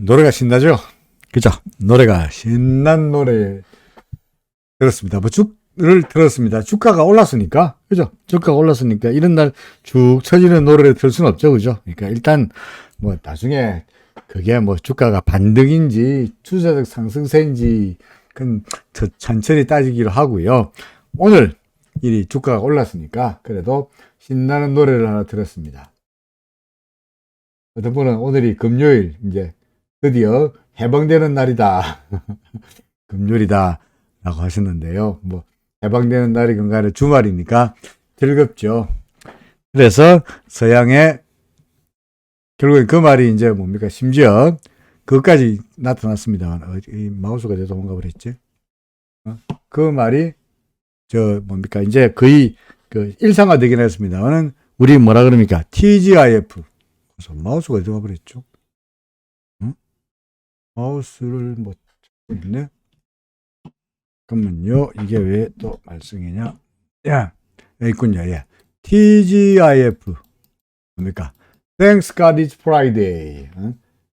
노래가 신나죠? 그죠? 노래가 신난 노래 들었습니다. 뭐 죽을 들었습니다. 주가가 올랐으니까, 그죠? 주가가 올랐으니까 이런 날 쭉 쳐지는 노래를 들을 수는 없죠, 그죠? 그러니까 일단 뭐 나중에 그게 뭐 주가가 반등인지 추세적 상승세인지 그건 더 천천히 따지기로 하고요. 오늘 이 주가가 올랐으니까 그래도 신나는 노래를 하나 들었습니다. 어떤 분은 오늘이 금요일 이제 드디어 해방되는 날이다. 금요일이다. 라고 하셨는데요. 뭐, 해방되는 날이 건가는 주말이니까 즐겁죠. 그래서 서양의, 결국엔 그 말이 이제 뭡니까? 심지어 그것까지 나타났습니다. 이 마우스가 왜 도망가 버렸지? 그 말이, 뭡니까? 이제 거의 그 일상화되긴 했습니다만은, 우리 뭐라 그럽니까? TGIF. 그래서 마우스가 어디 가버렸죠? 마우스를 뭐 찾고 있네. 잠깐만요. 이게 왜 또 말썽이냐? 야, 여기 있군요. 예. TGIF. 뭡니까? Thanks God it's Friday.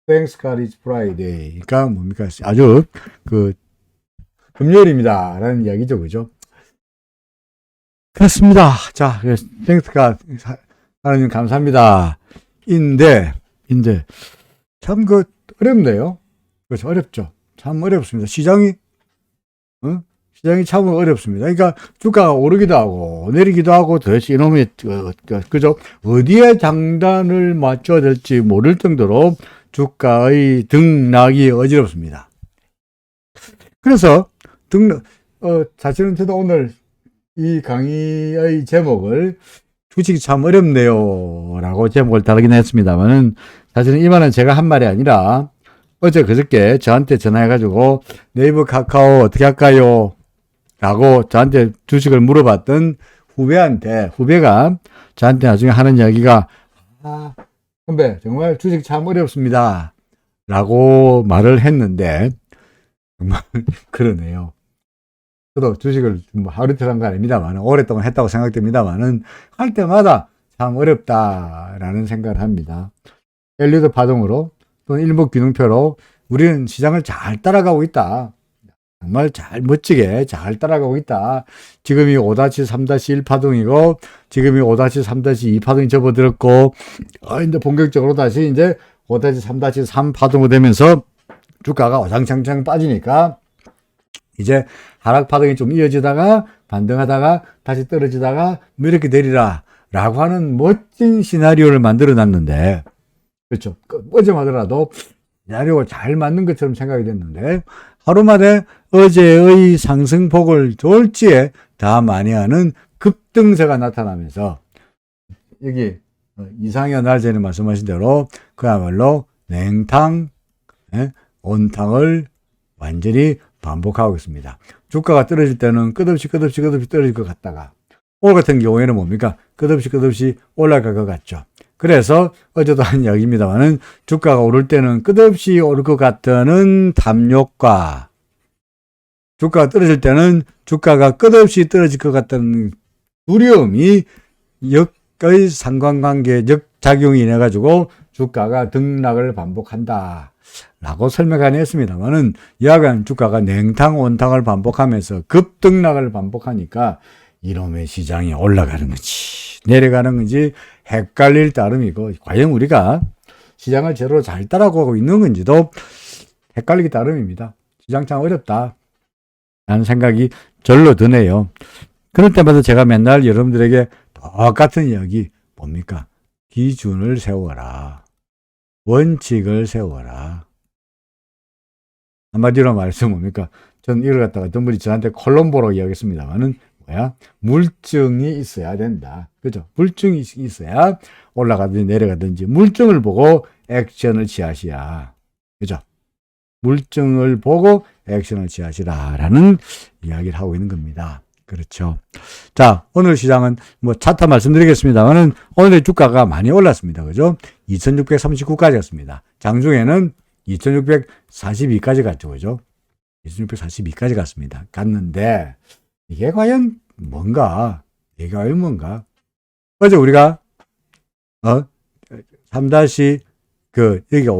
Thanks God it's Friday. 그러니까 뭡니까? 아주 그 금요일입니다. 라는 이야기죠. 그죠? 그렇습니다. 자, Thanks God. 하나님 감사합니다. 인데, 참 어렵네요. 그렇죠. 어렵죠. 참 어렵습니다. 시장이 참 어렵습니다. 그러니까 주가가 오르기도 하고 내리기도 하고 도대체 이놈이 그죠? 어디에 장단을 맞춰야 될지 모를 정도로 주가의 등락이 어지럽습니다. 그래서 사실은 저도 오늘 이 강의의 제목을 주식이 참 어렵네요 라고 제목을 다루긴 했습니다만은 사실은 이 말은 제가 한 말이 아니라 어제 그저께 저한테 전화해가지고 네이버 카카오 어떻게 할까요? 라고 저한테 주식을 물어봤던 후배가 저한테 나중에 하는 이야기가, 선배, 정말 주식 참 어렵습니다. 라고 말을 했는데, 정말 그러네요. 저도 주식을 뭐 하루 이틀 한 거 아닙니다만, 오랫동안 했다고 생각됩니다만은, 할 때마다 참 어렵다라는 생각을 합니다. 엘리트 파동으로, 또는 일목균형표로 우리는 시장을 잘 따라가고 있다. 정말 멋지게 잘 따라가고 있다. 지금이 5-3-1 파동이고, 지금이 5-3-2 파동이 접어들었고, 이제 본격적으로 다시 이제 5-3-3 파동으로 되면서 주가가 와장창창 빠지니까, 이제 하락 파동이 좀 이어지다가, 반등하다가, 다시 떨어지다가, 뭐 이렇게 내리라. 라고 하는 멋진 시나리오를 만들어 놨는데, 그렇죠. 어제만 하더라도 시나리오가 잘 맞는 것처럼 생각이 됐는데, 하루 만에 어제의 상승폭을 졸지에 다 만회하는 급등세가 나타나면서, 여기 이상현 날전에 말씀하신 대로 그야말로 냉탕, 온탕을 완전히 반복하고 있습니다. 주가가 떨어질 때는 끝없이 떨어질 것 같다가, 오늘 같은 경우에는 뭡니까? 끝없이 올라갈 것 같죠. 그래서 어제도 한 이야기입니다만은 주가가 오를 때는 끝없이 오를 것 같다는 담력과 주가가 떨어질 때는 주가가 끝없이 떨어질 것 같다는 두려움이 역의 상관관계, 역작용이 인해가지고 주가가 등락을 반복한다. 라고 설명하긴 했습니다만은 여하간 주가가 냉탕, 온탕을 반복하면서 급등락을 반복하니까 이놈의 시장이 올라가는 건지 내려가는 건지 헷갈릴 따름이고, 과연 우리가 시장을 제대로 잘 따라가고 있는 건지도 헷갈리기 따름입니다. 시장 참 어렵다 라는 생각이 절로 드네요. 그럴 때마다 제가 맨날 여러분들에게 똑같은 이야기, 뭡니까? 기준을 세워라. 원칙을 세워라. 한마디로 말해서 뭡니까? 전 이걸 갖다가 어떤 분이 저한테 콜롬보라고 이야기했습니다만은, 물증이 있어야 된다. 그죠? 물증이 있어야 올라가든지 내려가든지 물증을 보고 액션을 취하시야. 그죠? 물증을 보고 액션을 취하시라. 라는 이야기를 하고 있는 겁니다. 그렇죠. 자, 오늘 시장은 뭐 차트 말씀드리겠습니다만은 오늘의 주가가 많이 올랐습니다. 그죠? 2639까지 갔습니다. 장중에는 2642까지 갔죠. 그죠? 2642까지 갔습니다. 갔는데, 이게 과연 뭔가? 어제 우리가, 3- 여기가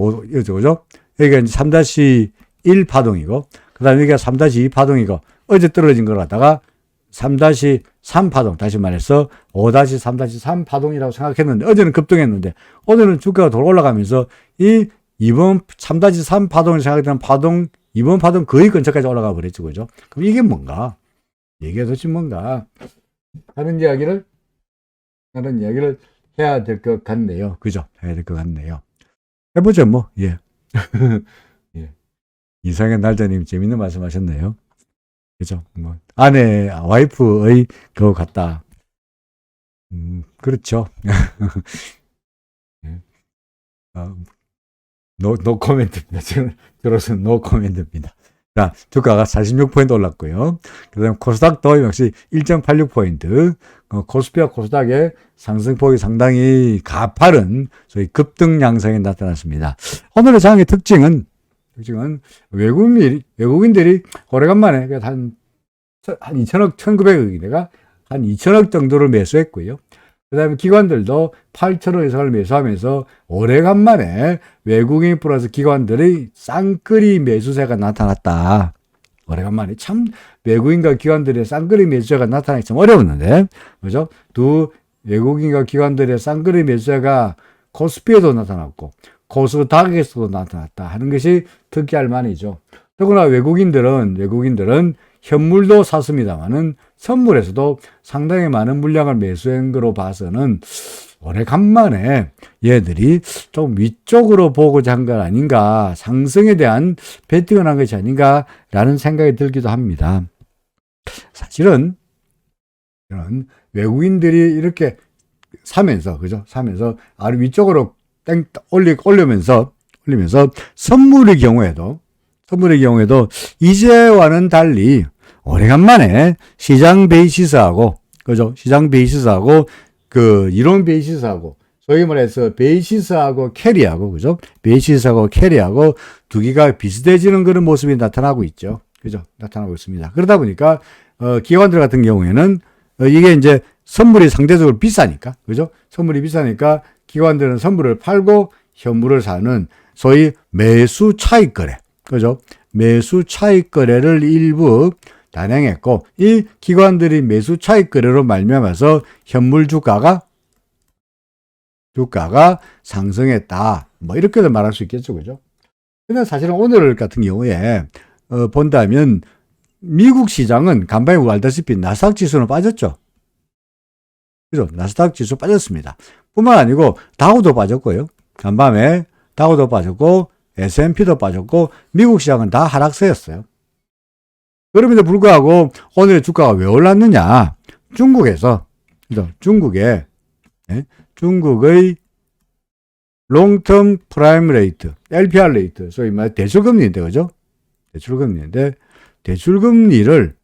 그죠? 여기가 이제 3-1 파동이고, 그 다음에 여기가 3-2 파동이고, 어제 떨어진 걸 갖다가 3-3 파동, 다시 말해서 5-3-3 파동이라고 생각했는데, 어제는 급등했는데, 오늘은 주가가 돌아 올라가면서 이번 3-3 파동을 생각했던 파동, 이번 파동 거의 근처까지 올라가 버렸죠. 그죠? 그럼 이게 뭔가? 이게 도대체 뭔가? 하는 이야기를 해야 될 것 같네요. 그죠? 해야 될 것 같네요. 해보죠, 뭐. 예. 예. 이상의 날짜님 재밌는 말씀 하셨네요. 그죠? 뭐, 와이프의 그거 같다. 그렇죠. 예. 노 코멘트입니다. 저로서는 노 코멘트입니다. 자, 주가가 46포인트 올랐고요. 그 다음 코스닥도 역시 1.86포인트. 코스피와 코스닥의 상승폭이 상당히 가파른 소위 급등 양상이 나타났습니다. 오늘의 장의 특징은 외국인들이 오래간만에 한 2천억, 1,900억이 내가 한 2천억 정도를 매수했고요. 그 다음에 기관들도 8천억 이상을 매수하면서 오래간만에 외국인 플러스 기관들의 쌍끌이 매수세가 나타났다. 오래간만에 참 외국인과 기관들의 쌍끌이 매수세가 나타나기 참 어려웠는데, 그죠? 두 외국인과 기관들의 쌍끌이 매수세가 코스피에도 나타났고, 코스닥에서도 나타났다 하는 것이 특이할 만이죠. 더구나 외국인들은 현물도 샀습니다만은 선물에서도 상당히 많은 물량을 매수한 거로 봐서는 오래간만에 얘들이 좀 위쪽으로 보고자 한 건 아닌가, 상승에 대한 베팅을 한 것이 아닌가라는 생각이 들기도 합니다. 사실은 외국인들이 이렇게 사면서 아래 위쪽으로 올리면서 선물의 경우에도 이제와는 달리 오래간만에 시장 베이시스하고 그 이론 베이시스하고 소위 말해서 베이시스하고 캐리하고 두 개가 비슷해지는 그런 모습이 나타나고 있죠. 그죠? 나타나고 있습니다. 그러다 보니까 기관들 같은 경우에는 이게 이제 선물이 상대적으로 비싸니까, 그죠? 선물이 비싸니까 기관들은 선물을 팔고 현물을 사는 소위 매수 차익 거래, 그죠? 매수 차익 거래를 일부 단행했고, 이 기관들이 매수 차익 거래로 말미암아서 현물 주가가 상승했다. 뭐 이렇게도 말할 수 있겠죠, 그죠? 근데 사실은 오늘 같은 경우에 본다면 미국 시장은 간밤에 알다시피 나스닥 지수는 빠졌죠. 그죠? 나스닥 지수 빠졌습니다. 뿐만 아니고 다우도 빠졌고요. 간밤에 다우도 빠졌고 S&P도 빠졌고 미국 시장은 다 하락세였어요. 그럼에도 불구하고 오늘의 주가가 왜 올랐느냐? 중국에서, 그죠? 중국의 롱텀 프라임 레이트, LPR 레이트, 소위 말 대출금리인데, 그죠? 대출금리를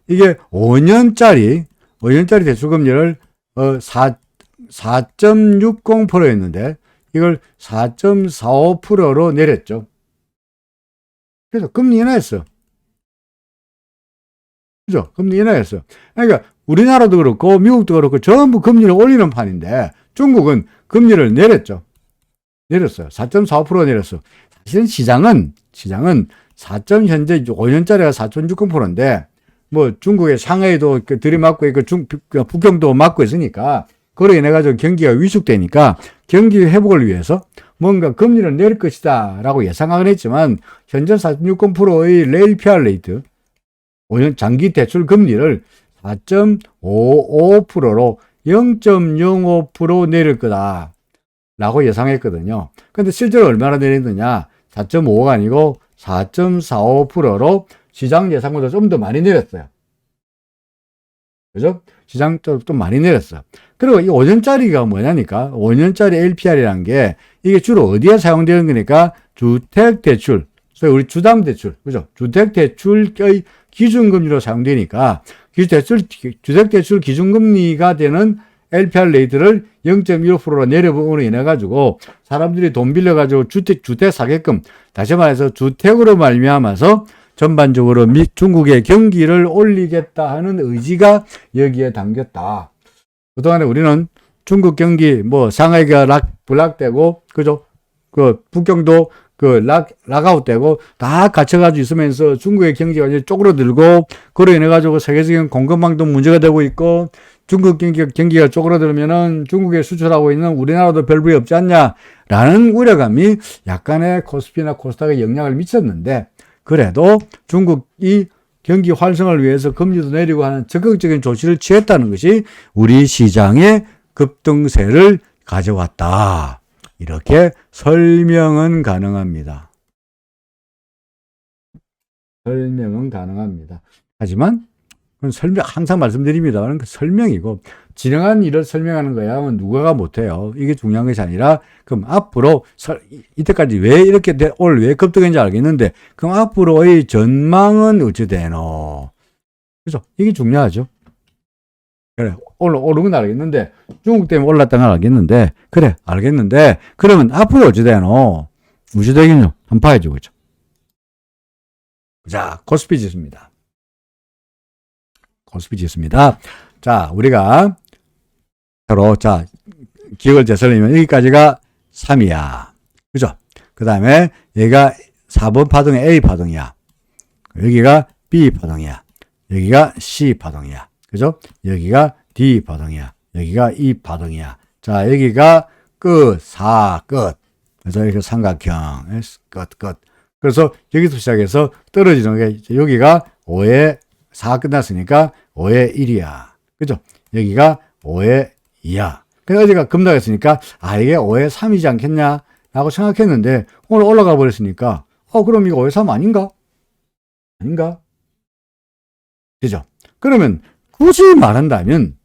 이게 5년짜리 대출금리를 4.60%였는데 이걸 4.45%로 내렸죠. 그래서 금리 인하했어. 그죠? 금리 인하했어. 그러니까 우리나라도 그렇고 미국도 그렇고 전부 금리를 올리는 판인데 중국은 금리를 내렸죠. 내렸어요. 4.45% 내렸어. 사실은 시장은 현재 5년짜리가 4.60%인데 뭐 중국의 상하이도 들이맞고 있고 북경도 맞고 있으니까 그로 인해 가지고 경기가 위축되니까 경기 회복을 위해서 뭔가 금리를 내릴 것이다 라고 예상을 했지만 현재 4.60%의 LPR 레이트 5년 장기 대출 금리를 4.55%로 0.05% 내릴 거다 라고 예상했거든요. 근데 실제로 얼마나 내렸느냐? 4.55가 아니고 4.45%로 시장 예상보다 좀 더 많이 내렸어요. 그죠? 시장 좀 많이 내렸어. 그리고 이 5년짜리가 뭐냐니까 5년짜리 LPR이라는 게 이게 주로 어디에 사용되는 거니까 주택대출, 소위 우리 주담대출, 그죠? 주택대출의 기준금리로 사용되니까 주택대출 기준금리가 되는 LPR 레이트를 0.15%로 내려봄으로 인해 가지고 사람들이 돈 빌려 가지고 주택 사게끔, 다시 말해서 주택으로 말미암아서 전반적으로 중국의 경기를 올리겠다 하는 의지가 여기에 담겼다. 그동안에 우리는 중국 경기, 상하이가 불락되고, 그죠? 북경도 락아웃 되고 다 갇혀가지고 있으면서 중국의 경제가 이제 쪼그러들고 그로 인해 가지고 세계적인 공급망도 문제가 되고 있고 중국 경기가 쪼그러들면은 중국에 수출하고 있는 우리나라도 별 부위 없지 않냐라는 우려감이 약간의 코스피나 코스닥에 영향을 미쳤는데 그래도 중국이 경기 활성화를 위해서 금리도 내리고 하는 적극적인 조치를 취했다는 것이 우리 시장의 급등세를 가져왔다. 이렇게 설명은 가능합니다. 설명은 가능합니다. 하지만 항상 말씀드립니다만 설명이고 진행한 일을 설명하는 거야 누가가 못해요. 이게 중요한 것이 아니라 그럼 앞으로 이때까지 왜 이렇게 오늘 왜 급등했는지 알겠는데 그럼 앞으로의 전망은 어찌 되노? 그죠? 이게 중요하죠. 그래 오늘 오른 건 알겠는데 중국 때문에 올랐다는 건 알겠는데 그래 알겠는데 그러면 앞으로 어찌 되노? 어찌 되겠노? 한번 봐야죠. 그죠? 자 코스피 지수입니다. 코스피 지수입니다. 자, 우리가 서로 자 기억을 되살리면 여기까지가 3이야. 그죠? 그 다음에 여기가 4번 파동이 A 파동이야. 여기가 B 파동이야. 여기가 C 파동이야. 그죠? 여기가 D 파동이야. 여기가 E 파동이야. 자, 여기가 끝, 4, 끝. 그래서 이렇게 삼각형, 끝. 그래서 여기서 시작해서 떨어지는 게 여기가 5에 4 끝났으니까 5에 1이야. 그죠? 여기가 5에 2야. 그래서 어제가 급락했으니까, 이게 5에 3이지 않겠냐? 라고 생각했는데, 오늘 올라가 버렸으니까, 그럼 이거 5에 3 아닌가? 아닌가? 그죠? 그러면, 굳이 말한다면,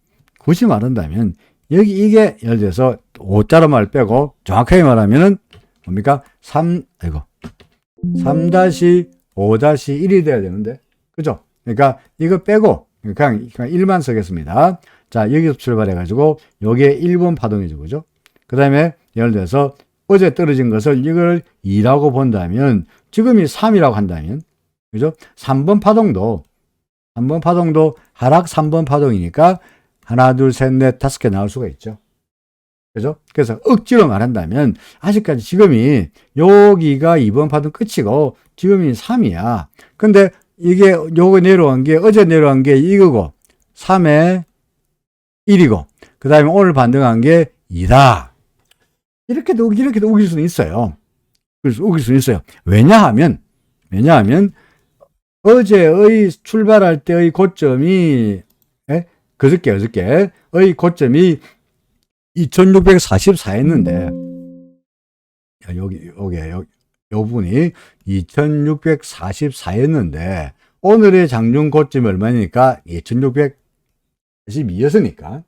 여기 이게, 예를 들어서, 5자로 말 빼고, 정확하게 말하면은, 뭡니까? 3-5-1이 돼야 되는데, 그죠? 그러니까 이거 빼고 그냥 1만 쓰겠습니다. 자, 여기서 출발해가지고 요게 1번 파동이죠. 그죠? 그 다음에 예를 들어서 어제 떨어진 것을 이걸 2라고 본다면 지금이 3이라고 한다면 그죠? 3번 파동도 하락 3번 파동이니까 하나, 둘, 셋, 넷, 5개 나올 수가 있죠. 그죠? 그래서 억지로 말한다면 아직까지 지금이 여기가 2번 파동 끝이고 지금이 3이야. 근데 이게 요거 내려온 게 어제 내려온 게 이거고 3에 1이고 그 다음에 오늘 반등한 게 2다. 이렇게도 우길 수는 있어요. 그래서 우길 수는 있어요. 왜냐하면 어제의 출발할 때의 고점이 그저께의 고점이 2644였는데 여기 요 부분이 2644였는데 오늘의 장중 고점이 얼마니까 2642였으니까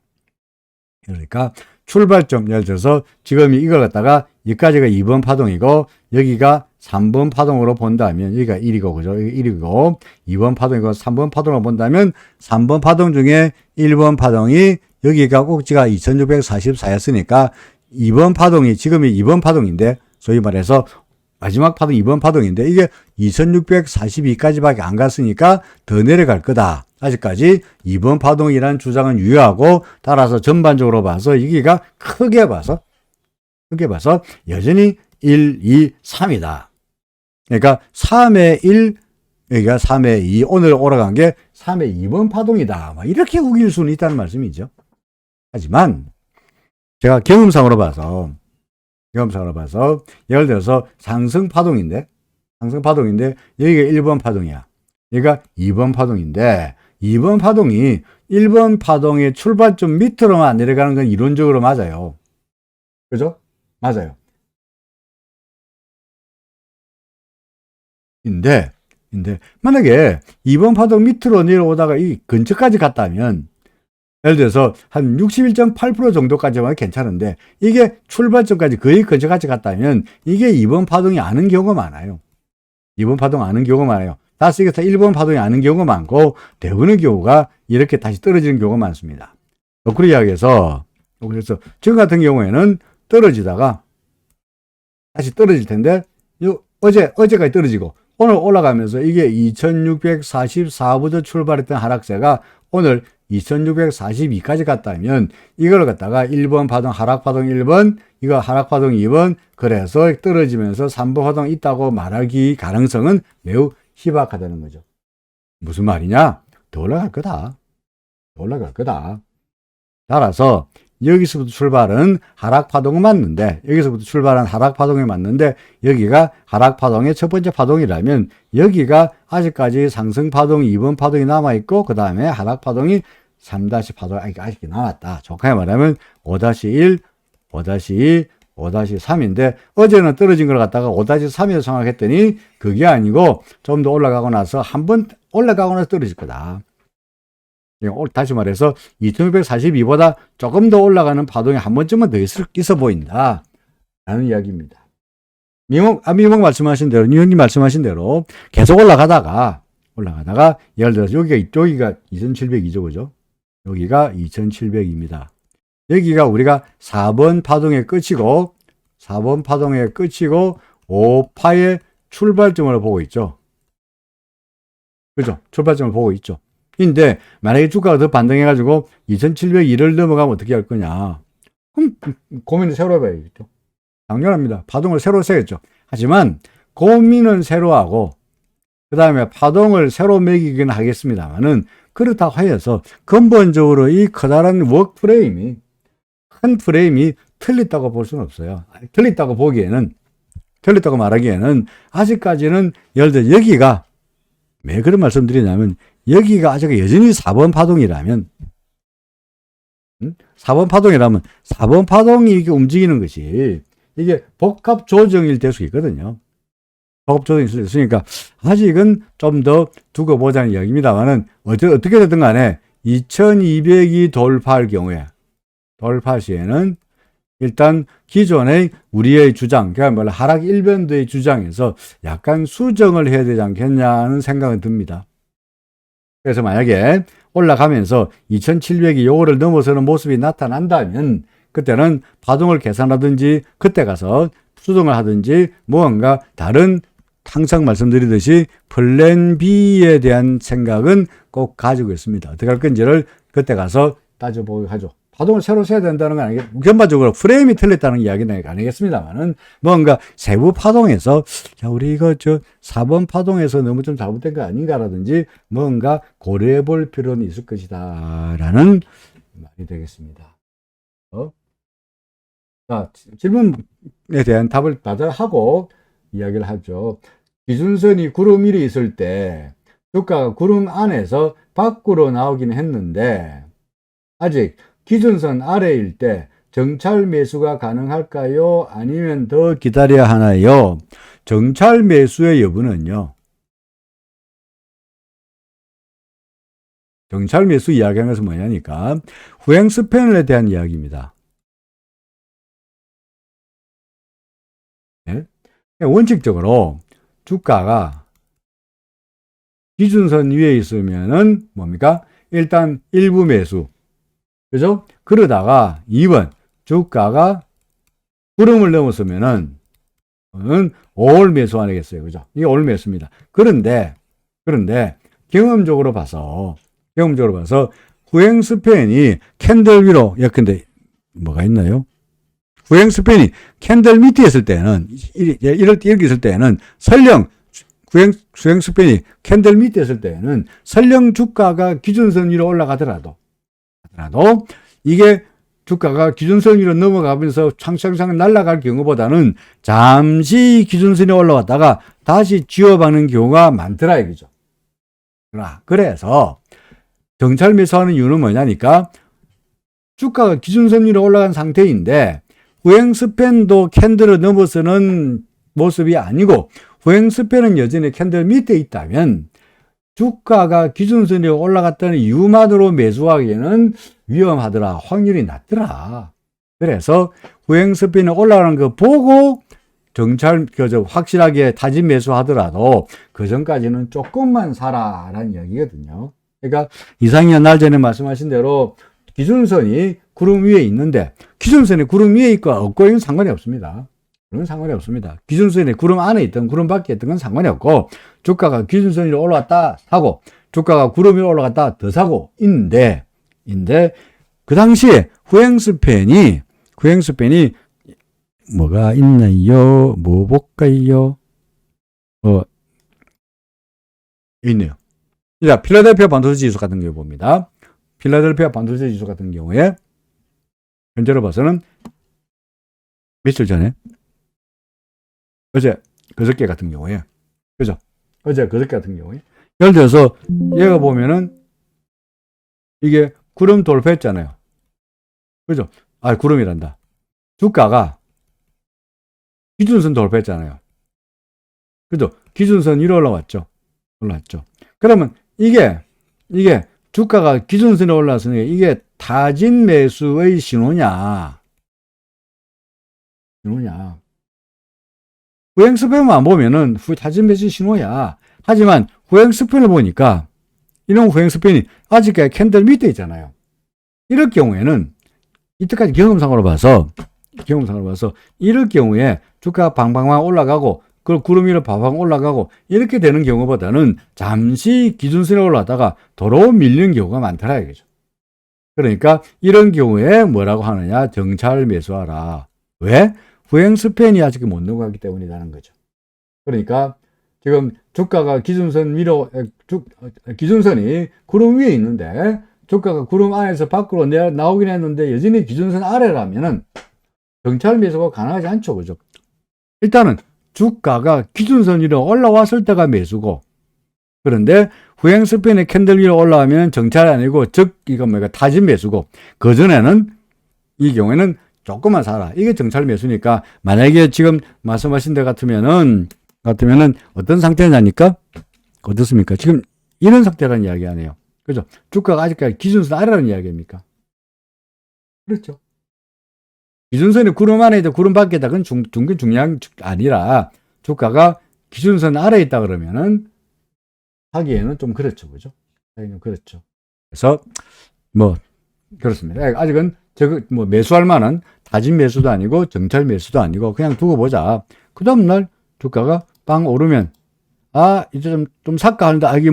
그러니까 출발점 예를 들어서 지금 이걸 갖다가 여기까지가 2번 파동이고 여기가 3번 파동으로 본다면 여기가 1이고 그죠? 1이고 2번 파동이고 3번 파동으로 본다면 3번 파동 중에 1번 파동이 여기가 꼭지가 2644였으니까 2번 파동이 지금이 2번 파동인데 소위 말해서 마지막 파동 2번 파동인데 이게 2642까지밖에 안 갔으니까 더 내려갈 거다. 아직까지 2번 파동이라는 주장은 유효하고 따라서 전반적으로 봐서 여기가 크게 봐서 여전히 1, 2, 3이다. 그러니까 3의 1, 여기가 3의 2, 오늘 올라간 게 3의 2번 파동이다. 이렇게 우길 수는 있다는 말씀이죠. 하지만 제가 경험상으로 봐서 예를 들어서 상승 파동인데 여기가 1번 파동이야. 여기가 2번 파동인데 2번 파동이 1번 파동의 출발점 밑으로만 내려가는 건 이론적으로 맞아요. 그죠? 맞아요. 근데 만약에 2번 파동 밑으로 내려오다가 이 근처까지 갔다면 예를 들어서 한 61.8% 정도까지만 괜찮은데 이게 출발점까지 거의 근처까지 갔다면 이게 2번 파동이 아는 경우가 많아요. 2번 파동 아는 경우가 많아요. 다시 이게 1번 파동이 아는 경우가 많고 대부분의 경우가 이렇게 다시 떨어지는 경우가 많습니다. 거꾸로 이야기해서 그래서 지금 같은 경우에는 떨어지다가 다시 떨어질 텐데 어제까지 떨어지고 오늘 올라가면서 이게 2644부터 출발했던 하락세가 오늘 2642까지 갔다면 이걸 갖다가 1번 파동, 하락 파동 1번, 이거 하락 파동 2번, 그래서 떨어지면서 3번 파동 있다고 말하기 가능성은 매우 희박하다는 거죠. 무슨 말이냐? 더 올라갈 거다. 더 올라갈 거다. 따라서 여기서부터 출발은 하락파동은 맞는데, 여기서부터 출발한 하락파동이 맞는데, 여기가 하락파동의 첫 번째 파동이라면, 여기가 아직까지 상승파동 2번 파동이 남아있고, 그 다음에 하락파동이 3-파동, 아직 남았다. 정확하게 말하면 5-1, 5-2, 5-3인데, 어제는 떨어진 걸 갖다가 5-3에서 생각했더니, 그게 아니고, 좀 더 올라가고 나서, 한 번 올라가고 나서 떨어질 거다. 다시 말해서 2642보다 조금 더 올라가는 파동이 한 번쯤은 더 있어 보인다 라는 이야기입니다. 미국 말씀하신 대로, 뉴형님 말씀하신 대로 계속 올라가다가 예를 들어서 여기가 2700이죠, 그죠? 여기가 2700입니다. 여기가 우리가 4번 파동의 끝이고 5파의 출발점을 보고 있죠. 그죠? 출발점을 보고 있죠. 근데 만약에 주가가 더 반등해가지고 2702를 넘어가면 어떻게 할 거냐? 고민을 새로 해봐야겠죠. 당연합니다. 파동을 새로 세겠죠. 하지만 고민은 새로 하고 그 다음에 파동을 새로 매기긴 하겠습니다만은 그렇다고 하여서 근본적으로 이 커다란 큰 프레임이 틀렸다고 볼 수는 없어요. 틀렸다고 말하기에는 아직까지는 예를 들어 여기가 왜 그런 말씀 드리냐면 여기가 아직 여전히 4번 파동이라면 4번 파동이 이렇게 움직이는 것이 이게 복합 조정일 수 있거든요. 복합 조정일 수 있으니까 아직은 좀 더 두고 보자는 이야기입니다만은 어떻게 되든 간에 2200이 돌파할 시에는 일단 기존의 우리의 주장, 그러니까 하락 일변도의 주장에서 약간 수정을 해야 되지 않겠냐는 생각은 듭니다. 그래서 만약에 올라가면서 2700이 요거를 넘어서는 모습이 나타난다면 그때는 파동을 계산하든지 그때 가서 수정을 하든지 무언가 다른 항상 말씀드리듯이 플랜 B에 대한 생각은 꼭 가지고 있습니다. 어떻게 할 건지를 그때 가서 따져보게 하죠. 파동을 새로 세야 된다는 건 아니겠, 전반적으로 프레임이 틀렸다는 이야기는 아니겠습니다만은, 뭔가 세부 파동에서, 자, 우리 이거 4번 파동에서 너무 좀 잘못된 거 아닌가라든지, 뭔가 고려해 볼 필요는 있을 것이다. 라는 말이 되겠습니다. 자, 질문에 대한 답을 다들 하고 이야기를 하죠. 기준선이 구름 위에 있을 때, 주가가 구름 안에서 밖으로 나오긴 했는데, 아직 기준선 아래일 때 정찰 매수가 가능할까요? 아니면 더 기다려야 하나요? 정찰 매수의 여부는요. 정찰 매수 이야기하는 것은 뭐냐니까 후행 스팬에 대한 이야기입니다. 네? 원칙적으로 주가가 기준선 위에 있으면은 뭡니까? 일단 일부 매수. 그죠? 그러다가 2번 주가가 구름을 넘었으면은 5월 매수 아니겠어요. 그죠? 이게 5월 매수입니다. 그런데 경험적으로 봐서 후행 스팬이 캔들 위로 예컨대 뭐가 있나요? 후행 스팬이 캔들 밑에 있을 때는 이렇게 있을 때는 설령 후행 스팬이 캔들 밑에 있을 때는 설령 주가가 기준선 위로 올라가더라도 이게 주가가 기준선 위로 넘어가면서 창창창 날아갈 경우보다는 잠시 기준선에 올라왔다가 다시 지워박는 경우가 많더라 이거죠. 그래서 정찰 매수하는 이유는 뭐냐니까 주가가 기준선 위로 올라간 상태인데 후행 스팬도 캔들을 넘어서는 모습이 아니고 후행 스팬은 여전히 캔들 밑에 있다면 주가가 기준선에 올라갔다는 이유만으로 매수하기에는 위험하더라. 확률이 낮더라. 그래서 후행 스핀이 올라가는 거 보고 정찰, 확실하게 타진 매수하더라도 그 전까지는 조금만 사라라는 이야기거든요. 그러니까 이상현 날 전에 말씀하신 대로 기준선이 구름 위에 있는데 기준선이 구름 위에 있고 없고는 상관이 없습니다. 그런 상관이 없습니다. 기준선이 구름 안에 있든 구름 밖에 있든 건 상관이 없고 주가가 기준선 위로 올라갔다 사고 주가가 구름 위로 올라갔다 더 사고 있는데 인데 그 당시에 후행스팬이 뭐가 있나요? 뭐 볼까요? 있네요. 자, 필라델피아 반도체 지수 같은 경우 봅니다. 필라델피아 반도체 지수 같은 경우에 현재로 봐서는 며칠 전에 그저께 같은 경우에 그죠? 그저께 같은 경우에 예를 들어서 얘가 보면은 이게 구름 돌파했잖아요. 그죠? 구름이란다. 주가가 기준선 돌파했잖아요. 그죠? 기준선 위로 올라왔죠. 그러면 이게 주가가 기준선에 올라왔으니까 이게 타진 매수의 신호냐? 후행스팬만 보면은 타진 매수 신호야. 하지만 후행스팬을 보니까 이런 후행스팬이 아직까지 캔들 밑에 있잖아요. 이럴 경우에는 이때까지 경험상으로 봐서 이럴 경우에 주가가 방방방 올라가고 그 구름 위로 바방 올라가고 이렇게 되는 경우보다는 잠시 기준선에 올라다가 도로 밀리는 경우가 많더라 이거죠. 그러니까 이런 경우에 뭐라고 하느냐? 정찰 매수하라. 왜? 후행스팬이 아직 못 넘어가기 때문이라는 거죠. 그러니까 지금 주가가 기준선 위로 기준선이 구름 위에 있는데 주가가 구름 안에서 밖으로 나오긴 했는데 여전히 기준선 아래라면은 정찰 매수가 가능하지 않죠. 그죠? 일단은 주가가 기준선 위로 올라왔을 때가 매수고, 그런데 후행스팬의 캔들 위로 올라가면 정찰이 아니고 이거 타진 매수고, 그전에는 이 경우에는 조금만 사라. 이게 정찰 매수니까 만약에 지금 말씀하신 데 같으면은 어떤 상태냐니까? 어떻습니까? 지금 이런 상태라는 이야기 아니에요. 그죠? 주가가 아직까지 기준선 아래라는 이야기입니까? 그렇죠. 기준선이 구름 안에 있다, 구름 밖에 있다, 그건 중요한 아니라 주가가 기준선 아래에 있다 그러면은 하기에는 좀 그렇죠. 그죠? 하기는 그렇죠. 그래서 그렇습니다. 아직은 매수할 만한 타진 매수도 아니고 정찰 매수도 아니고 그냥 두고 보자. 그 다음날 주가가 빵 오르면 이제 좀 살까 하는데 이게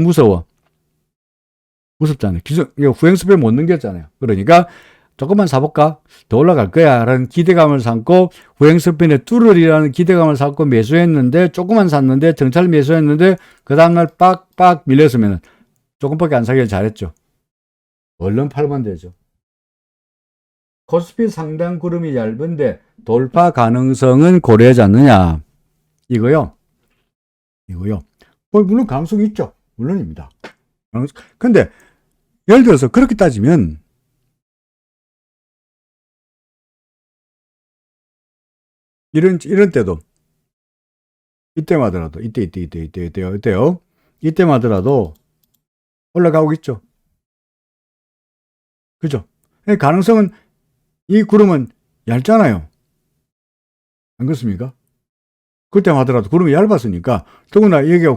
무섭잖아요. 이거 후행스팬 못 넘겼잖아요. 그러니까 조금만 사볼까? 더 올라갈 거야 라는 기대감을 삼고 후행스팬에 뚫으리라는 기대감을 삼고 매수했는데 조금만 샀는데 정찰 매수했는데 그 다음날 빡빡 밀렸으면 조금밖에 안 사길 잘했죠. 얼른 팔면 되죠. 코스피 상단 구름이 얇은데 돌파 가능성은 고려하지 않느냐? 이거요. 물론 가능성이 있죠. 물론입니다. 근데 예를 들어서 그렇게 따지면 이런 때도 이때마더라도 이때마더라도 올라가고 있죠. 그죠? 가능성은 이 구름은 얇잖아요. 안 그렇습니까? 그때마더라도 구름이 얇았으니까 더구나 여기가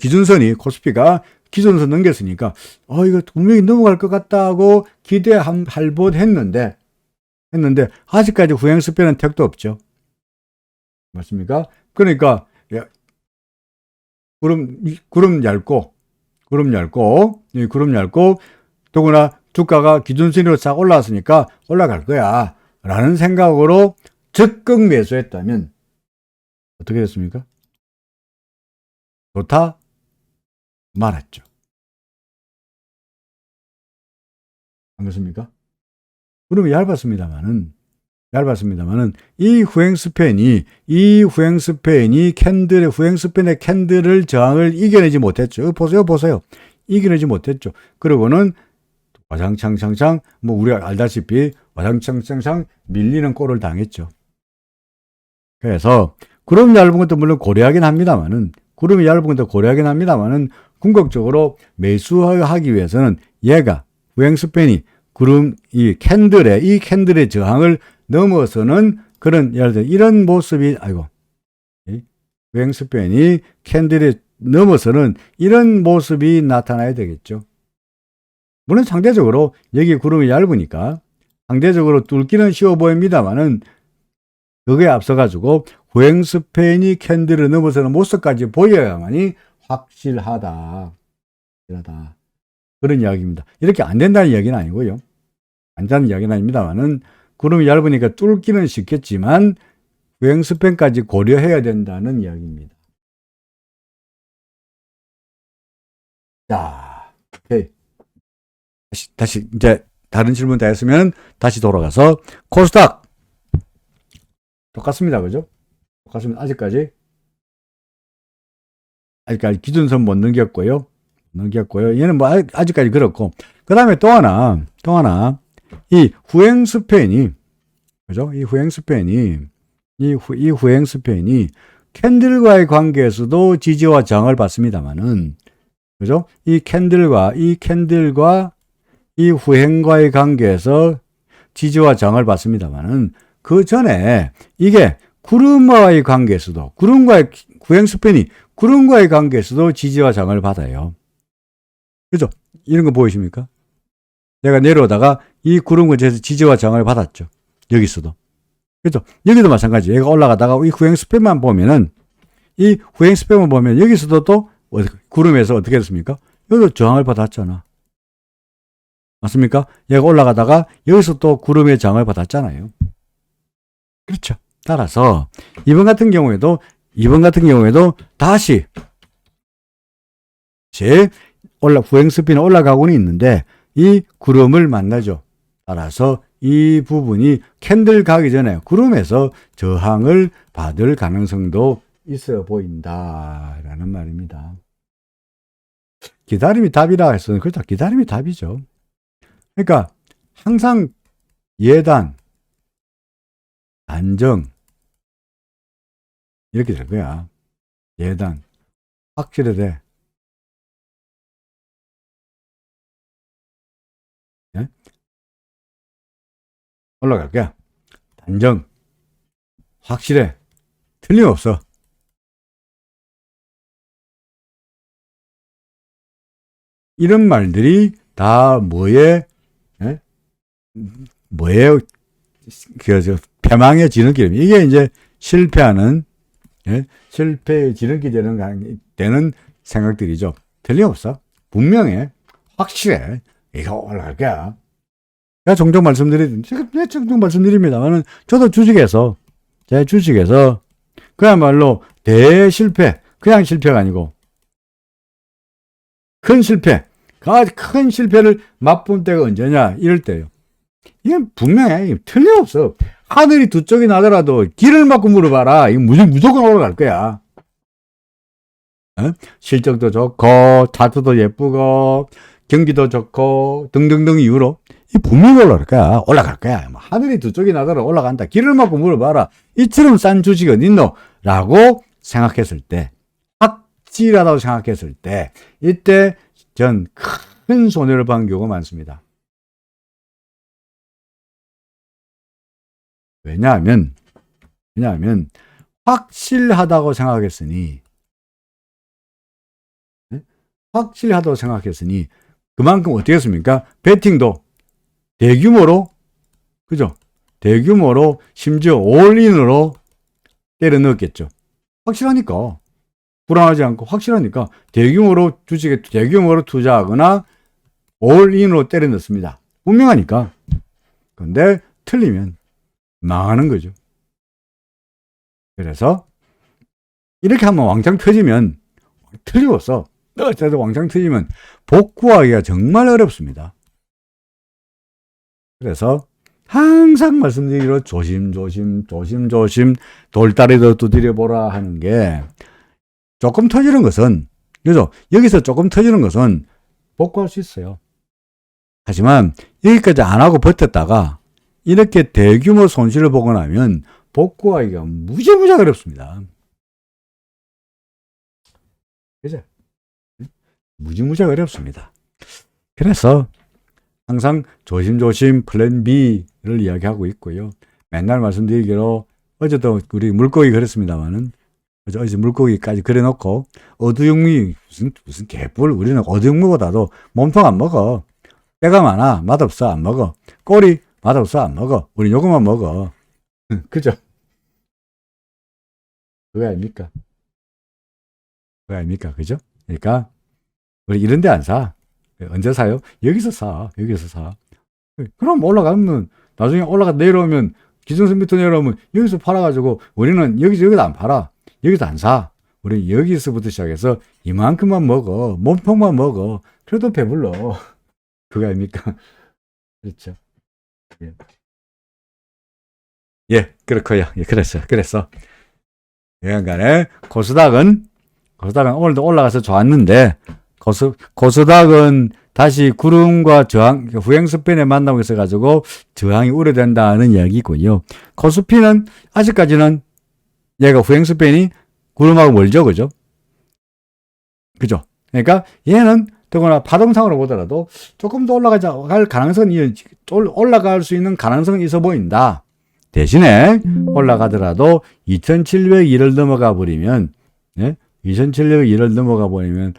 기준선이 코스피가 기준선 넘겼으니까 이거 분명히 넘어갈 것 같다 하고 기대 할봇 했는데 아직까지 후행스팬은 택도 없죠. 맞습니까? 그러니까 구름 얇고 더구나 주가가 기준선으로 싹 올라왔으니까 올라갈 거야 라는 생각으로 적극 매수했다면 어떻게 됐습니까? 좋다 말았죠. 안 그렇습니까? 구름이 얇았습니다만은 이 후행스팬이 후행스팬의 캔들을 저항을 이겨내지 못했죠. 보세요. 이겨내지 못했죠. 그러고는 와장창창 우리가 알다시피 와장창창 밀리는 꼴을 당했죠. 그래서 구름 얇은 것도 물론 고려하긴 합니다만은 궁극적으로 매수하기 위해서는 얘가 후행스팬이 이 캔들의 저항을 넘어서는 그런 예를 들어 이런 모습이 후행스팬이 캔들에 넘어서는 이런 모습이 나타나야 되겠죠. 물론 상대적으로 여기 구름이 얇으니까 상대적으로 뚫기는 쉬워 보입니다만은 그거에 앞서가지고 후행스팬이 캔들을 넘어서는 모습까지 보여야만이 확실하다. 그런 이야기입니다. 이렇게 안 된다는 이야기는 아니고요. 안 된다는 이야기는 아닙니다만은 구름이 얇으니까 뚫기는 쉽겠지만 유행 스팬까지 고려해야 된다는 이야기입니다. 자, 오케이. 다시 이제 다른 질문 다 했으면 다시 돌아가서 코스닥 똑같습니다. 그죠? 똑같습니다. 아직까지 기준선 못 넘겼고요. 얘는 뭐 아직까지 그렇고. 그 다음에 또 하나 이 후행 스팬이 그죠? 이 후행 스팬이 캔들과의 관계에서도 지지와 저항을 받습니다만은 그죠? 이 캔들과 이 후행과의 관계에서 지지와 저항을 받습니다만은 그 전에 이게 구름과의 관계에서도 후행 스팬이 구름과의 관계에서도 지지와 저항을 받아요. 그죠? 이런 거 보이십니까? 내가 내려오다가 이 구름 근처에서 지지와 저항을 받았죠. 여기서도. 그죠? 여기도 마찬가지. 얘가 올라가다가 이 후행 스팬만 보면 여기서도 또 구름에서 어떻게 됐습니까? 여기도 저항을 받았잖아. 맞습니까? 얘가 올라가다가 여기서 또 구름의 저항을 받았잖아요. 그렇죠. 따라서 이번 같은 경우에도 다시 후행 스피는 올라가고는 있는데 이 구름을 만나죠. 따라서 이 부분이 캔들 가기 전에 구름에서 저항을 받을 가능성도 있어 보인다라는 말입니다. 기다림이 답이라 했으면 그렇다. 기다림이 답이죠. 그러니까 항상 예단, 안정 이렇게 될 거야. 예단 확실해 돼. 네? 올라갈 거야. 안정 확실해. 틀림없어. 이런 말들이 다 뭐에 패망의 지름길. 이게 이제 실패의 지름길 되는 생각들이죠. 틀림없어. 분명해. 확실해. 이거 올라갈 거야. 제가 종종 말씀드립니다만은 저도 제 주식에서 그야말로 대실패, 그냥 실패가 아니고 큰 실패를 맛본 때가 언제냐 이럴 때요. 이건 분명해. 틀림없어. 하늘이 두 쪽이 나더라도 길을 막고 물어봐라. 이거 무조건 올라갈 거야. 실적도 좋고 차트도 예쁘고 경기도 좋고 등등등 이유로 이 분명히 올라갈 거야. 하늘이 두 쪽이 나더라도 올라간다. 길을 막고 물어봐라. 이처럼 싼 주식이 어딨노? 라고 생각했을 때, 확실하다고 생각했을 때, 이때 전 큰 손해를 본 경우가 많습니다. 왜냐하면 확실하다고 생각했으니 그만큼 어떻게 했습니까? 베팅도 대규모로 그죠? 대규모로 심지어 올인으로 때려 넣었겠죠. 확실하니까 불안하지 않고 확실하니까 대규모로 주식에 대규모로 투자하거나 올인으로 때려 넣습니다. 분명하니까. 근데 틀리면 망하는 거죠. 그래서 이렇게 한번 왕창 터지면 틀림없어. 어쨌든 왕창 터지면 복구하기가 정말 어렵습니다. 그래서 항상 말씀드리기로 조심조심 돌다리도 두드려보라 하는 게 조금 터지는 것은 그죠? 여기서 조금 터지는 것은 복구할 수 있어요. 하지만 여기까지 안 하고 버텼다가 이렇게 대규모 손실을 보고 나면 복구하기가 무지무지 어렵습니다. 그죠? 무지무지 어렵습니다. 그래서 항상 조심조심 플랜 B를 이야기하고 있고요. 맨날 말씀드리기로 어제도 우리 물고기 그랬습니다만은 어제 물고기까지 그려놓고 어두육미 무슨 개뿔 우리는 어두육미보다도 몸통 안 먹어. 때가 많아 맛없어 안 먹어. 꼬리 맛없어 안 먹어. 우리 요것만 먹어. 그죠? 그거 아닙니까? 그죠? 그러니까 우리 이런 데 안 사. 언제 사요? 여기서 사. 여기서 사. 그럼 올라가면 나중에 올라가 내려오면 기준선 밑으로 내려오면 여기서 팔아가지고 우리는 여기서 안 팔아. 여기서 안 사. 우리 여기서부터 시작해서 이만큼만 먹어. 몸통만 먹어. 그래도 배불러. 그거 아닙니까? 그렇죠. 예. 예, 그렇고요. 예, 그랬어. 여간간에 코스닥은 오늘도 올라가서 좋았는데 코스닥은 다시 구름과 저항, 후행스팬에 만나고 있어가지고 저항이 우려된다는 이야기고요. 코스피는 아직까지는 얘가 후행스팬이 구름하고 멀죠, 그죠? 그죠? 그러니까 얘는 더구나 파동상으로 보더라도 조금 더 올라갈 가능성이 올라갈 수 있는 가능성이 있어 보인다. 대신에 올라가더라도 2701을 넘어가 버리면, 예? 2701을 넘어가 버리면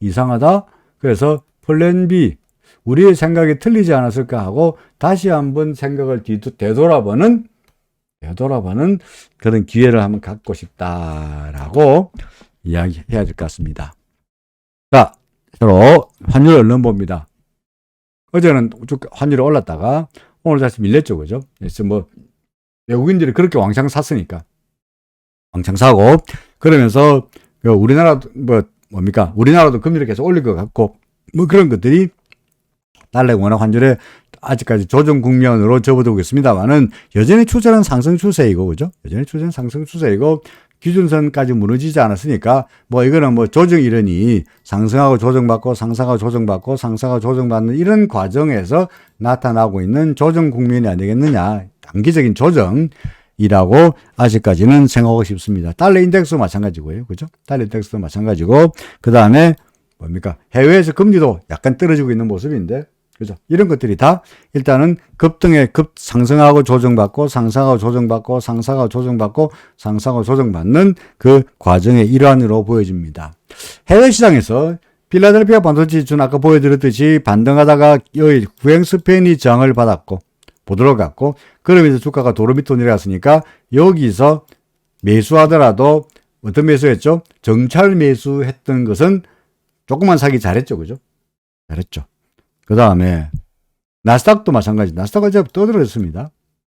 이상하다. 그래서 플랜 B, 우리의 생각이 틀리지 않았을까 하고 다시 한번 생각을 되돌아보는 그런 기회를 한번 갖고 싶다라고 이야기해야 될 것 같습니다. 자, 서로 환율을 얼른 봅니다. 어제는 쭉 환율이 올랐다가 오늘 다시 밀렸죠, 그죠? 그래서 뭐 외국인들이 그렇게 왕창 샀으니까 왕창 사고 그러면서 우리나라도 우리나라도 금리를 계속 올릴 것 같고 뭐 그런 것들이 달러 원화 환율에 아직까지 조정 국면으로 접어들고 있습니다만은 여전히 추세는 상승 추세이고, 그죠? 여전히 추세는 상승 추세이고 기준선까지 무너지지 않았으니까 뭐 이거는 뭐 조정 이러니 상승하고 조정받고 상승하고 조정받고 상승하고 조정받는 이런 과정에서 나타나고 있는 조정 국면이 아니겠느냐. 단기적인 조정이라고 아직까지는 생각하고 싶습니다. 달러 인덱스도 마찬가지고요. 그죠? 달러 인덱스도 마찬가지고 그 다음에 해외에서 금리도 약간 떨어지고 있는 모습인데, 그죠? 이런 것들이 다 일단은 급등에 상승하고 조정받고 상승하고 조정받고 상승하고 조정받고 상승하고 조정받는 그 과정의 일환으로 보여집니다. 해외 시장에서 필라델피아 반도체 지수는 아까 보여드렸듯이 반등하다가 여기 후행스팬이 저항을 받았고 보도록 갔고 그러면서 주가가 도로 밑으로 내려갔으니까 여기서 매수하더라도 어떤 매수했죠? 정찰 매수했던 것은 조금만 사기 잘했죠, 그죠? 잘했죠. 그 다음에 나스닥도 마찬가지. 나스닥은 이제 떠들어졌습니다.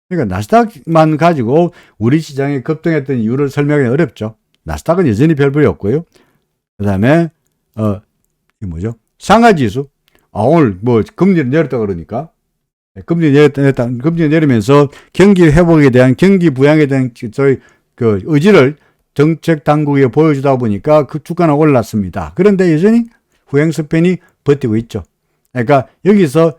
그러니까 나스닥만 가지고 우리 시장에 급등했던 이유를 설명하기 어렵죠. 나스닥은 여전히 별 볼이 없고요. 그 다음에 이 뭐죠? 상하이 지수. 오늘 뭐 금리를 내렸다 그러니까 금리 내리면서 경기 회복에 대한 경기 부양에 대한 저희 그 의지를 정책 당국에 보여주다 보니까 그 주가는 올랐습니다. 그런데 여전히 후행스팬이 버티고 있죠. 그러니까 여기서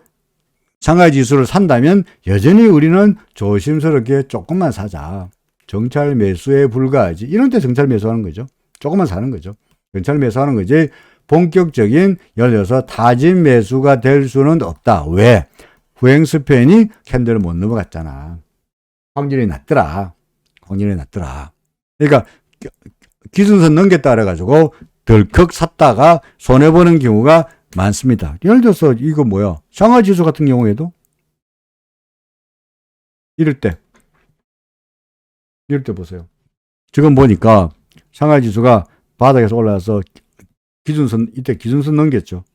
상하이 지수를 산다면 여전히 우리는 조심스럽게 조금만 사자. 정찰 매수에 불과하지. 이런 때 정찰 매수하는 거죠. 조금만 사는 거죠. 정찰 매수하는 거지. 본격적인 예를 들어서 타진 매수가 될 수는 없다. 왜? 후행스팬이 캔들을 못 넘어갔잖아. 확률이 낮더라. 그러니까 기준선 넘겼다 그래가지고 덜컥 샀다가 손해보는 경우가 많습니다. 예를 들어서 이거 뭐야? 상하이 지수 같은 경우에도 이럴 때 보세요. 지금 보니까 상하이 지수가 바닥에서 올라와서 이때 기준선 넘겼죠.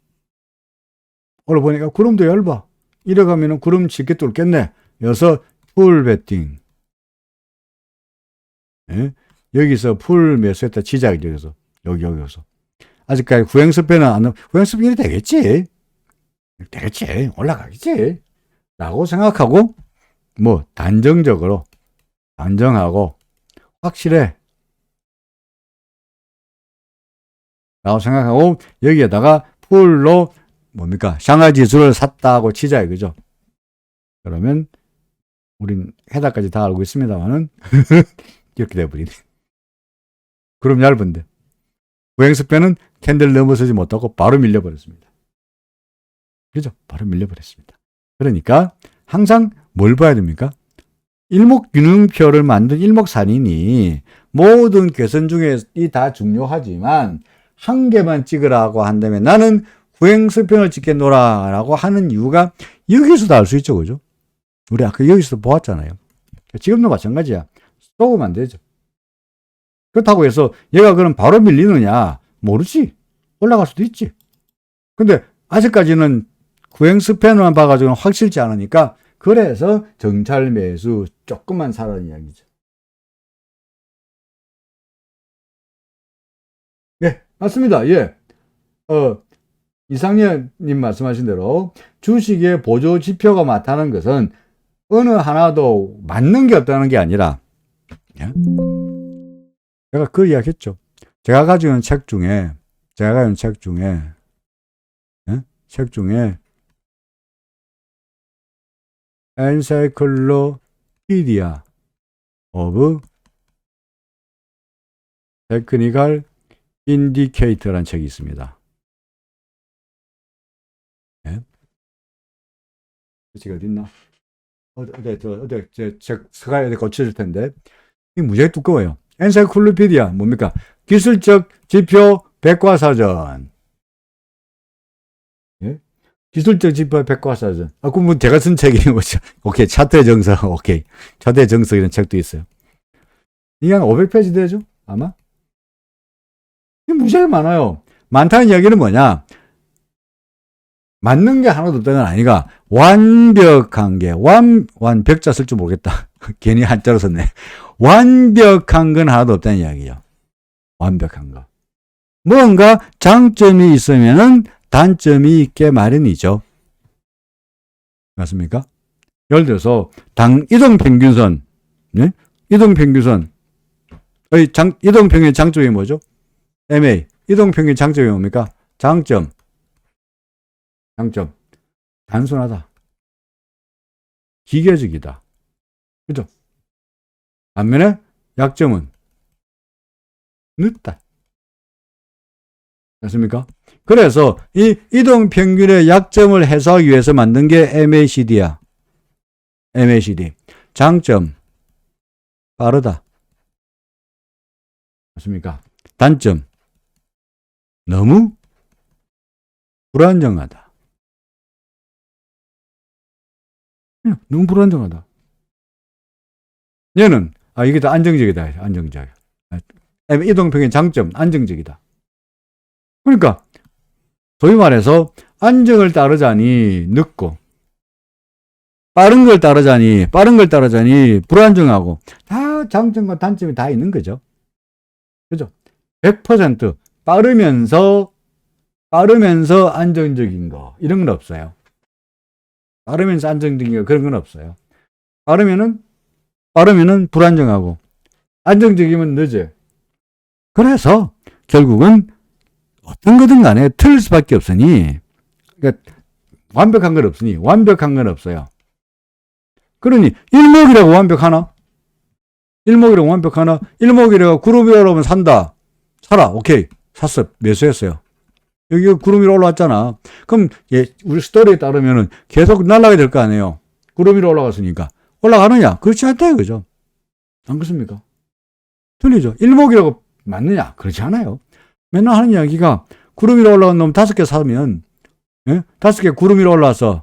오늘 보니까 구름도 얇아. 이래가면은 구름 쉽게 뚫겠네. 여기서 풀 베팅. 예? 여기서 풀 매수했다 치자. 여기서. 아직까지 후행스팬은 후행스팬이 되겠지. 올라가겠지. 라고 생각하고, 뭐, 단정하고, 확실해. 라고 생각하고, 여기에다가 풀로, 상하이 지수를 샀다고 치자, 그죠? 그러면, 우린 해답까지 다 알고 있습니다만은, 이렇게 돼버리네. 그럼 얇은데. 후행스팬은 캔들 넘어서지 못하고 바로 밀려버렸습니다. 그죠? 바로 밀려버렸습니다. 그러니까 항상 뭘 봐야 됩니까? 일목균형표를 만든 일목산인이 모든 개선 중에 다 중요하지만 한 개만 찍으라고 한다면 나는 후행스팬을 찍겠노라라고 하는 이유가 여기서도 알 수 있죠. 그죠? 우리 아까 여기서 보았잖아요. 지금도 마찬가지야. 쏘면 안 되죠. 그렇다고 해서 얘가 그럼 바로 밀리느냐? 모르지. 올라갈 수도 있지. 근데 아직까지는 구행 스팬만 봐가지고는 확실치 않으니까 그래서 정찰 매수 조금만 사라는 이야기죠. 예, 맞습니다. 예. 이상현님 말씀하신 대로 주식의 보조 지표가 많다는 것은 어느 하나도 맞는 게 없다는 게 아니라, 예? 제가 그 이야기 했죠. 제가 가지고 있는 책 중에, 예? 책 중에, Encyclopedia of Technical Indicator라는 책이 있습니다. 예? 그 책이 어딨나? 제 서가에 고쳐질 텐데. 이 무지하게 두꺼워요. 엔사이클로피디아 뭡니까? 기술적 지표 백과사전. 예? 기술적 지표 백과사전. 아, 그럼 뭐 제가 쓴 책이 뭐죠? 오케이. 차트의 정석. 오케이. 차트의 정석 이런 책도 있어요. 이게 한 500페이지 되죠? 아마? 이게 무지하게 많아요. 많다는 이야기는 뭐냐? 맞는 게 하나도 없다는 건 아니가. 완벽한 게, 완벽자 쓸 줄 모르겠다. 괜히 한자로 썼네. 완벽한 건 하나도 없다는 이야기죠. 완벽한 거. 뭔가 장점이 있으면은 단점이 있게 마련이죠. 맞습니까? 예를 들어서 이동평균선, 네? 이동평균선, 이동평균 장점이 뭐죠? MA, 이동평균 장점이 뭡니까? 장점, 단순하다, 기계적이다, 그죠? 반면에 약점은 늦다. 맞습니까? 그래서 이 이동평균의 약점을 해소하기 위해서 만든 게 MACD야. MACD. 장점, 빠르다. 맞습니까? 단점, 너무 불안정하다. 너무 불안정하다. 얘는, 이게 더 안정적이다. 안정적. 이동평균 장점, 안정적이다. 그러니까, 소위 말해서, 안정을 따르자니 늦고, 빠른 걸 따르자니 불안정하고, 다 장점과 단점이 다 있는 거죠. 그죠? 100% 빠르면서 안정적인 거, 이런 건 없어요. 빠르면서 안정적인 거, 그런 건 없어요. 빠르면은 불안정하고, 안정적이면 늦어요. 그래서, 결국은, 어떤 거든 간에 틀릴 수밖에 없으니, 그러니까 완벽한 건 없어요. 그러니, 일목이라고 완벽하나? 일목이라고 구름이 올라오면 산다. 사라. 오케이. 샀어. 매수했어요. 여기 구름 위로 올라왔잖아. 그럼, 우리 스토리에 따르면은 계속 날아가야 될 거 아니에요. 구름 위로 올라갔으니까. 올라가느냐? 그렇지 않다, 그죠? 안 그렇습니까? 틀리죠. 일목이라고 맞느냐? 그렇지 않아요. 맨날 하는 이야기가 구름 위로 올라간 놈 5개 사면, 5개 구름 위로 올라와서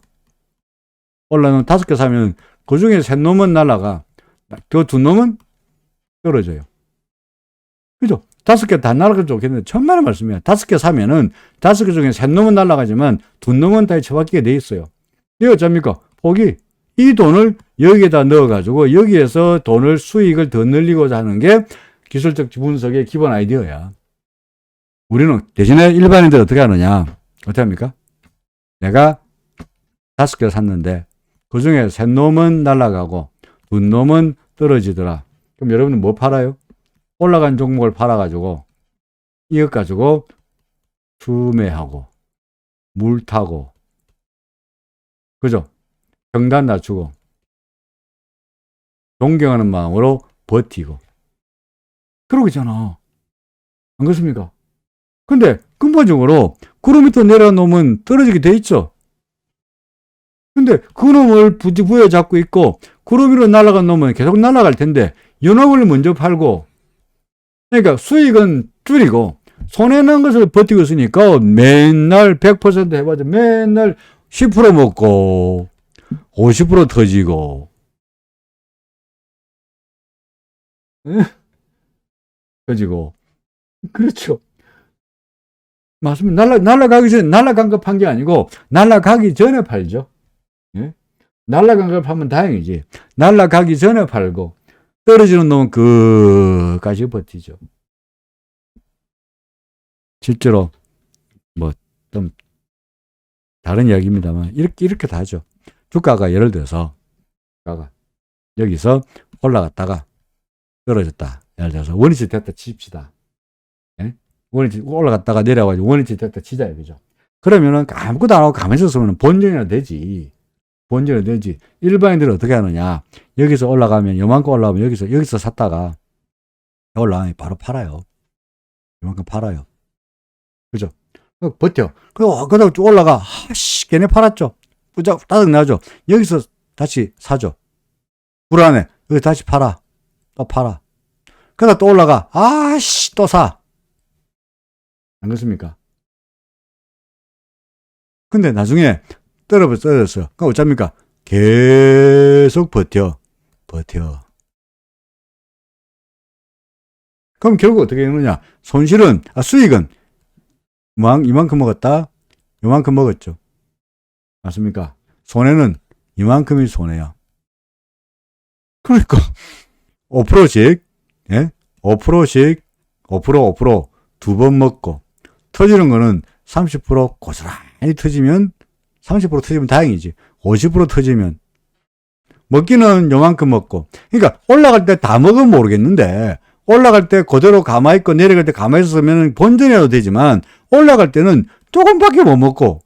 올라온 5개 사면 그 중에 3놈은 날아가. 그 2놈은 떨어져요. 그죠? 5개 다 날아가도 좋겠는데, 천만의 말씀이야. 5개 사면은 5개 중에 3놈은 날아가지만 2놈은 다 처박히게 돼 있어요. 이게 어쩝니까? 이 돈을 여기에다 넣어가지고 여기에서 수익을 더 늘리고자 하는 게 기술적 분석의 기본 아이디어야. 우리는 대신에 일반인들 어떻게 하느냐? 어떻게 합니까? 내가 5개를 샀는데 그 중에 3놈은 날아가고 2놈은 떨어지더라. 그럼 여러분은 뭐 팔아요? 올라간 종목을 팔아가지고 이것 가지고 투매하고 물 타고, 그죠? 경단 낮추고 존경하는 마음으로 버티고 그러고 있잖아. 안 그렇습니까? 근데 근본적으로 구름 밑으로 내려간 놈은 떨어지게 돼 있죠. 근데 그 놈을 부여잡고 있고 구름 위로 날아간 놈은 계속 날아갈 텐데 연합을 먼저 팔고, 그러니까 수익은 줄이고 손해난 것을 버티고 있으니까 맨날 100% 해봐도 맨날 10% 먹고 50% 터지고, 터지고. 그렇죠. 맞습니다. 날라가기 전에, 날라간 거 판 게 아니고, 날라가기 전에 팔죠. 예? 날라간 걸 팔면 다행이지. 날라가기 전에 팔고, 떨어지는 놈은 그까지 버티죠. 실제로, 뭐, 좀, 다른 이야기입니다만, 이렇게 다죠. 주가가 예를 들어서, 주가가 여기서 올라갔다가 떨어졌다. 예를 들어서 원위치 됐다 칩시다. 예? 원위치 올라갔다가 내려가지고 원위치 됐다 치자 이거죠. 그러면은 아무것도 안 하고 가만히 있었으면 본전이나 되지. 본전이 되지. 일반인들은 어떻게 하느냐. 여기서 올라가면 요만큼 올라가면 여기서 샀다가 올라가면 바로 팔아요. 요만큼 팔아요. 그죠? 버텨. 그러다가 쭉 올라가. 아씨, 걔네 팔았죠. 뿌작 따득 나죠. 여기서 다시 사죠. 불안해. 여기 다시 팔아. 또 팔아. 그러다 또 올라가. 아씨, 또 사. 안 그렇습니까? 근데 나중에 떨어졌어. 그럼 어쩝니까? 계속 버텨. 그럼 결국 어떻게 되느냐? 수익은 이만큼 먹었다. 요만큼 먹었죠. 맞습니까? 손해는 이만큼이 손해야. 그러니까 5%씩, 예? 5%씩, 5% 두 번 먹고, 터지는 거는 30% 고스란히 터지면, 30% 터지면 다행이지. 50% 터지면, 먹기는 요만큼 먹고. 그러니까 올라갈 때 다 먹으면 모르겠는데, 올라갈 때 그대로 가만히 있고 내려갈 때 가만히 있으면 본전이라도 되지만, 올라갈 때는 조금밖에 못 먹고,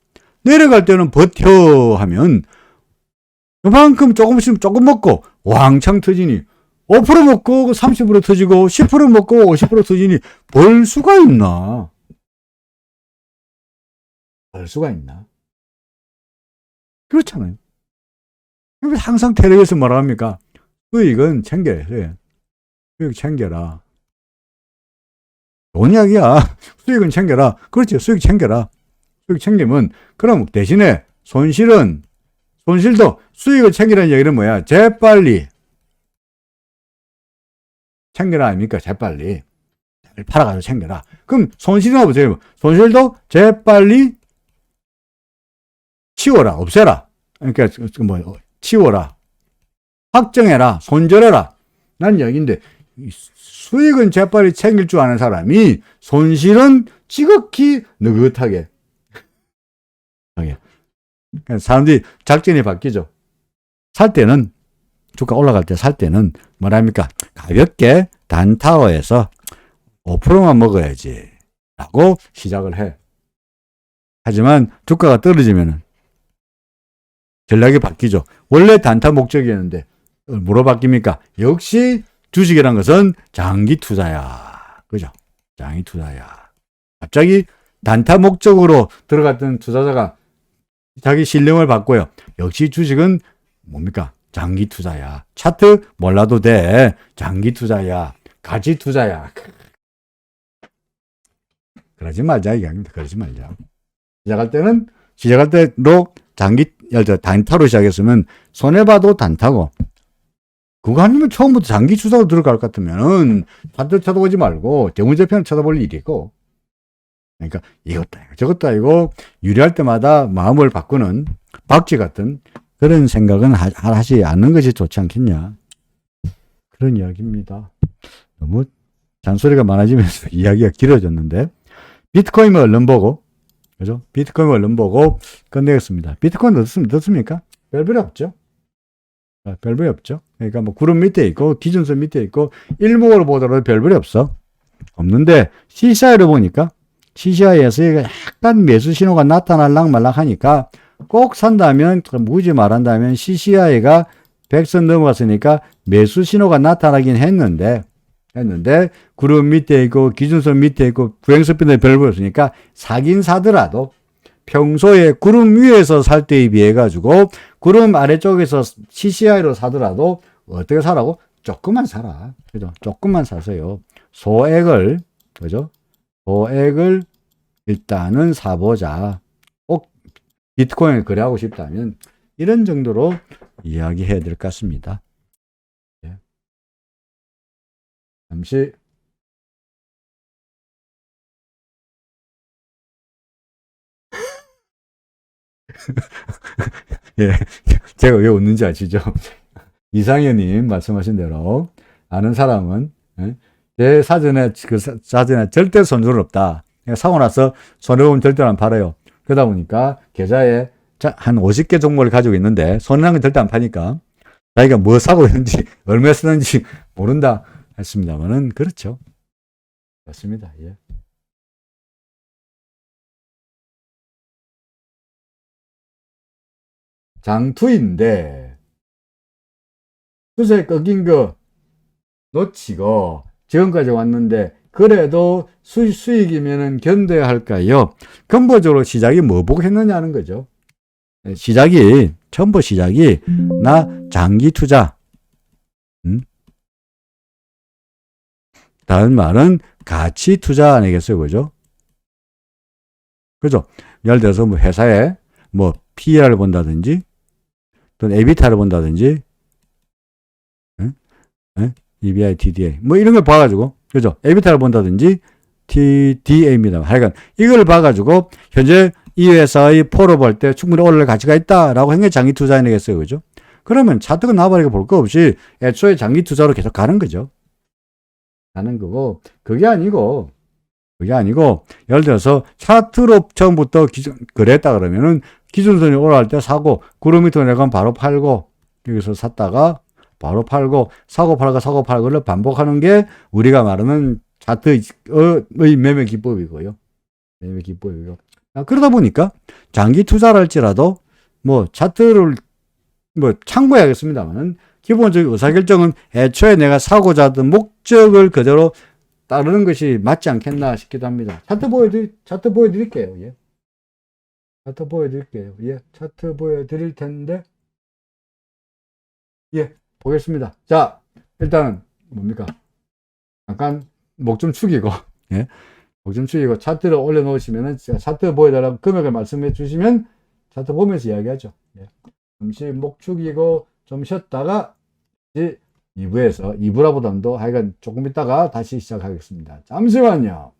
내려갈 때는 버텨 하면, 요만큼 조금씩 조금 먹고, 왕창 터지니, 5% 먹고 30% 터지고 10% 먹고 50% 터지니 벌 수가 있나? 벌 수가 있나? 그렇잖아요. 항상 텔레비에서 뭐라 합니까? 수익은 챙겨야 돼. 수익 챙겨라. 좋은 이야기야. 수익은 챙겨라. 그렇지. 수익 챙겨라. 수익 챙기면 그럼 대신에 손실도 수익을 챙기라는 얘기는 뭐야? 재빨리 챙겨라 아닙니까? 재빨리 팔아가지고 챙겨라. 그럼 손실이나 보세요. 손실도 재빨리 치워라, 없애라. 그러니까 뭐 치워라, 확정해라, 손절해라. 난 얘기인데 수익은 재빨리 챙길 줄 아는 사람이 손실은 지극히 느긋하게. 사람들이 작전이 바뀌죠. 살 때는 주가 올라갈 때 살 때는 뭐랍니까? 가볍게 단타워에서 5%만 먹어야지 라고 시작을 해. 하지만 주가가 떨어지면은 전략이 바뀌죠. 원래 단타 목적이었는데 뭐로 바뀝니까? 역시 주식이란 것은 장기 투자야. 그죠? 장기 투자야. 갑자기 단타 목적으로 들어갔던 투자자가 자기 신뢰를 받고요. 역시 주식은 뭡니까? 장기 투자야. 차트 몰라도 돼. 장기 투자야. 가치 투자야. 그러지 말자 이야기입니다. 그러지 말자. 시작할 때로 단타로 시작했으면 손해봐도 단타고, 그거 아니면 처음부터 장기 투자로 들어갈 것 같으면은 차트 쳐다보지 말고 재무제표는 쳐다볼 일이 있고. 그러니까 이것도 아니고 저것도 아니고 유리할 때마다 마음을 바꾸는 박쥐 같은 그런 생각은 하지 않는 것이 좋지 않겠냐. 그런 이야기입니다. 너무 잔소리가 많아지면서 이야기가 길어졌는데, 비트코인을 얼른 보고, 그죠? 비트코인을 얼른 보고 끝내겠습니다. 비트코인 어떻습니까? 별별이 없죠. 별별이 없죠. 그러니까 뭐 구름 밑에 있고 기준선 밑에 있고 일목으로 보더라도 별별이 없는데 CCI를 보니까 CCI에서 약간 매수 신호가 나타날락 말락 하니까 꼭 산다면, 무지 말한다면 CCI가 100선 넘어갔으니까 매수 신호가 나타나긴 했는데 구름 밑에 있고 기준선 밑에 있고 구행선빛에 별별 없으니까 사긴 사더라도 평소에 구름 위에서 살 때에 비해 가지고 구름 아래쪽에서 CCI로 사더라도 어떻게 사라고? 조금만 사라. 그죠? 조금만 사세요. 소액을, 그죠? 소액을 일단은 사보자. 꼭 비트코인을 거래하고 싶다면 이런 정도로 이야기해야 될 것 같습니다. 잠시 예. 제가 왜 웃는지 아시죠? 이상현님 말씀하신 대로 아는 사람은 예? 제 사전에 사전에 절대 손해는 없다. 사고 나서 손해보면 절대 안 팔아요. 그러다 보니까 계좌에 한 50개 종목을 가지고 있는데 손해난 건 절대 안 파니까 자기가 뭐 사고 있는지 얼마 쓰는지 모른다 했습니다만은 그렇죠. 맞습니다. 예. 장투인데 수세 꺾인 거 놓치고 지금까지 왔는데 그래도 수익이면은 견뎌야 할까요? 근본적으로 시작이 뭐 보고 했느냐는 거죠. 시작이 처음부터 시작이 나 장기 투자. 다른 말은 가치 투자 아니겠어요, 그죠? 그죠? 예를 들어서 뭐 회사에 뭐 PER을 본다든지 또는 에비타를 본다든지 EBI, TDA 뭐 이런 걸 봐가지고 그죠? 에비타를 본다든지 TDA입니다. 하여간 이걸 봐가지고 현재 이 회사의 포로 볼 때 충분히 올릴 가치가 있다라고 한 게 장기 투자인 되겠어요, 그죠? 그러면 차트가 나와버리게 볼 거 없이 애초에 장기 투자로 계속 가는 거죠. 가는 거고 그게 아니고 예를 들어서 차트로 처음부터 그랬다 그러면은 기준선이 올라갈 때 사고 구름 밑으로 내가면 바로 팔고 여기서 샀다가 바로 팔고 사고 팔고를 반복하는 게 우리가 말하는 차트의 매매 기법이고요. 매매 기법이고. 그러다 보니까 장기 투자를 할지라도 뭐 차트를 뭐 참고해야겠습니다만은 기본적인 의사결정은 애초에 내가 사고자 하던 목적을 그대로 따르는 것이 맞지 않겠나 싶기도 합니다. 차트 보여드릴게요. 예. 차트 보여드릴게요. 예. 차트 보여드릴 텐데. 예. 보겠습니다. 자, 일단은 뭡니까? 잠깐 목 좀 축이고, 예. 목 좀 축이고 차트를 올려놓으시면은 차트 보여달라고 금액을 말씀해 주시면 차트 보면서 이야기하죠. 예. 잠시 목 축이고 좀 쉬었다가 이제 2부라보다도 하여간 조금 있다가 다시 시작하겠습니다. 잠시만요.